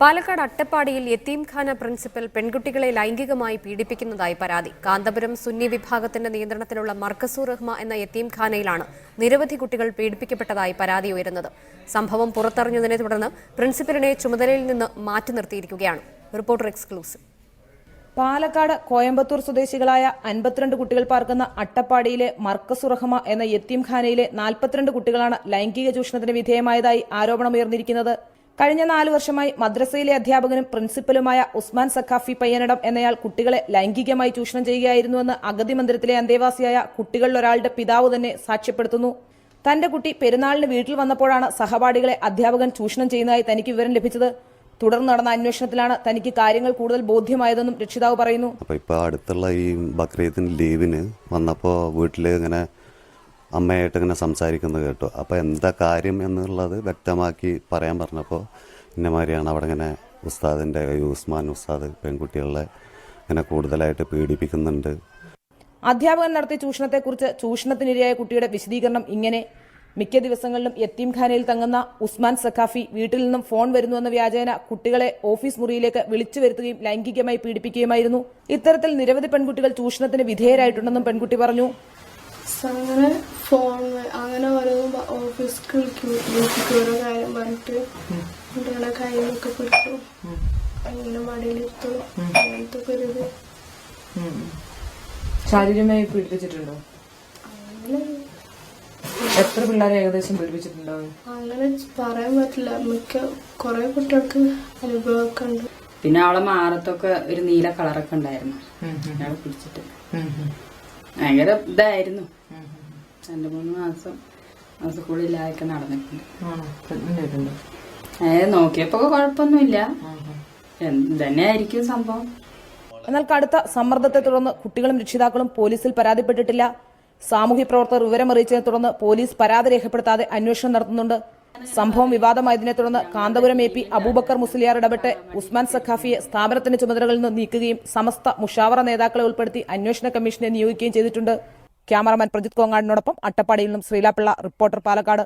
പാലക്കാട് അട്ടപ്പാടിയിൽ യതീംഖാന പ്രിൻസിപ്പൽ പെൺകുട്ടികളെ ലൈംഗികമായി പീഡിപ്പിക്കുന്നതായി പരാതി. കാന്തപുരം സുന്നി വിഭാഗത്തിന്റെ നിയന്ത്രണത്തിലുള്ള മർക്കസൂർ റഹ്മ എന്ന യതീംഖാനയിലാണ് നിരവധി കുട്ടികൾ പീഡിപ്പിക്കപ്പെട്ടതായി പരാതി ഉയരുന്നത്. സംഭവം പുറത്തറിഞ്ഞതിനെ തുടർന്ന് പ്രിൻസിപ്പലിനെ ചുമതലയിൽ നിന്ന് മാറ്റി നിർത്തിയിരിക്കുകയാണ്. Reporter exclusive. പാലക്കാട് കോയമ്പത്തൂർ സ്വദേശികളായ 52 കുട്ടികൾ പാർക്കുന്ന അട്ടപ്പാടിയിലെ മർക്കസൂർ റഹ്മ എന്ന യതീംഖാനയിലെ 42 കുട്ടികളാണ് ലൈംഗിക ചൂഷണത്തിന് വിധേയമായതായി ആരോപണമുയർന്നിരിക്കുന്നത്. കഴിഞ്ഞ 4 വർഷമായി മദ്രസയിലെ അധ്യാപകനും പ്രിൻസിപ്പലുമായ ഉസ്മാൻ സഖാഫി പയ്യനടം എന്നയാൾ കുട്ടികളെ ലൈംഗികമായി ചൂഷണം ചെയ്യുകയായിരുന്നുവെന്ന് അഗതി മന്ദിരത്തിലെ അന്തേവാസിയായ കുട്ടികളിലൊരാളുടെ പിതാവ് തന്നെ സാക്ഷ്യപ്പെടുത്തുന്നു. തന്റെ കുട്ടി പെരുന്നാളിന് വീട്ടിൽ വന്നപ്പോഴാണ് സഹപാഠികളെ അധ്യാപകൻ ചൂഷണം ചെയ്യുന്നതായി തനിക്ക് വിവരം ലഭിച്ചത്. തുടർന്ന് നടന്ന അന്വേഷണത്തിലാണ് തനിക്ക് കാര്യങ്ങൾ കൂടുതൽ ബോധ്യമായതെന്നും രക്ഷിതാവ് പറയുന്നു. ഇപ്പോൾ അടുത്തുള്ള ഈ ബക്രീദിന് ലീവിന് വന്നപ്പോൾ വീട്ടിൽ ഇങ്ങനെ അമ്മയായിട്ട് ഇങ്ങനെ സംസാരിക്കുന്നത് കേട്ടു. അപ്പോൾ എന്താ കാര്യം എന്നുള്ളത് വ്യക്തമാക്കി പറയാൻ പറഞ്ഞപ്പോൾ ഇന്നമാതിരിയാണ് അവിടെ ഇങ്ങനെ ഉസ്താദിൻ്റെ ഉസ്മാൻ ഉസ്താദ് പെൺകുട്ടികളെ ഇങ്ങനെ കൂടുതലായിട്ട് പീഡിപ്പിക്കുന്നുണ്ട്. അധ്യാപകൻ നടത്തിയ ചൂഷണത്തെക്കുറിച്ച് ചൂഷണത്തിനിരയായ കുട്ടിയുടെ വിശദീകരണം ഇങ്ങനെ: മിക്ക ദിവസങ്ങളിലും യതീംഖാനയിൽ തങ്ങുന്ന ഉസ്മാൻ സഖാഫി വീട്ടിൽ നിന്നും ഫോൺ വരുന്നുവെന്ന വ്യാജേന കുട്ടികളെ ഓഫീസ് മുറിയിലേക്ക് വിളിച്ചു വരുത്തുകയും ലൈംഗികമായി പീഡിപ്പിക്കുകയുമായിരുന്നു. ഇത്തരത്തിൽ നിരവധി പെൺകുട്ടികൾ ചൂഷണത്തിന് വിധേയരായിട്ടുണ്ടെന്നും പെൺകുട്ടി പറഞ്ഞു. അങ്ങനെ ഫോൺ അങ്ങനെ ഓരോ ഓഫീസിൽ ഓരോ കാര്യം പറഞ്ഞിട്ട് കുട്ടികളെ കയ്യിലൊക്കെ പിടിച്ചു, അങ്ങനെ മടിയിലിരുത്തു, അങ്ങനത്തെ ഒരു ശാരീരികമായി പീഡിപ്പിച്ചിട്ടുണ്ടോ? അങ്ങനെ എത്ര പിള്ളേരെ ഏകദേശം പീഡിപ്പിച്ചിട്ടുണ്ടാവും? അങ്ങനെ പറയാൻ പറ്റില്ല. കുറെ കുട്ടികൾക്ക് അനുഭവമൊക്കെ ഉണ്ട്. പിന്നെ അവളെ മാറത്തൊക്കെ ഒരു നീല കളറൊക്കെ ഉണ്ടായിരുന്നു. അയാളെ പിടിച്ചിട്ട് ഭയങ്കര ഇതായിരുന്നു. 2-3 മാസം സ്കൂളില്ലാതൊക്കെ നടന്നിട്ടുണ്ട്. നോക്കിയപ്പോ കുഴപ്പമൊന്നുമില്ല. തന്നെയായിരിക്കും സംഭവം. എന്നാൽ കടുത്ത സമ്മർദ്ദത്തെ തുടർന്ന് കുട്ടികളും രക്ഷിതാക്കളും പോലീസിൽ പരാതിപ്പെട്ടിട്ടില്ല. സാമൂഹ്യ പ്രവർത്തകർ വിവരമറിയിച്ചതിനെ തുടർന്ന് പോലീസ് പരാതി രേഖപ്പെടുത്താതെ അന്വേഷണം നടത്തുന്നുണ്ട്. സംഭവം വിവാദമായതിനെ തുടർന്ന് കാന്തപുരം എ പി അബൂബക്കർ മുസ്ലിയാർ ഇടപെട്ട് ഉസ്മാൻ സഖാഫിയെ സ്ഥാപനത്തിന്റെ ചുമതലകളിൽ നിന്ന് നീക്കുകയും സമസ്ത മുഷാവറ നേതാക്കളെ ഉൾപ്പെടുത്തി അന്വേഷണ കമ്മീഷനെ നിയോഗിക്കുകയും ചെയ്തിട്ടുണ്ട്. ക്യാമറാമാൻ പ്രജിത് കോങ്ങാടിനോടൊപ്പം അട്ടപ്പാടിയിൽ നിന്നും ശ്രീലാപിള്ള, റിപ്പോർട്ടർ പാലക്കാട്.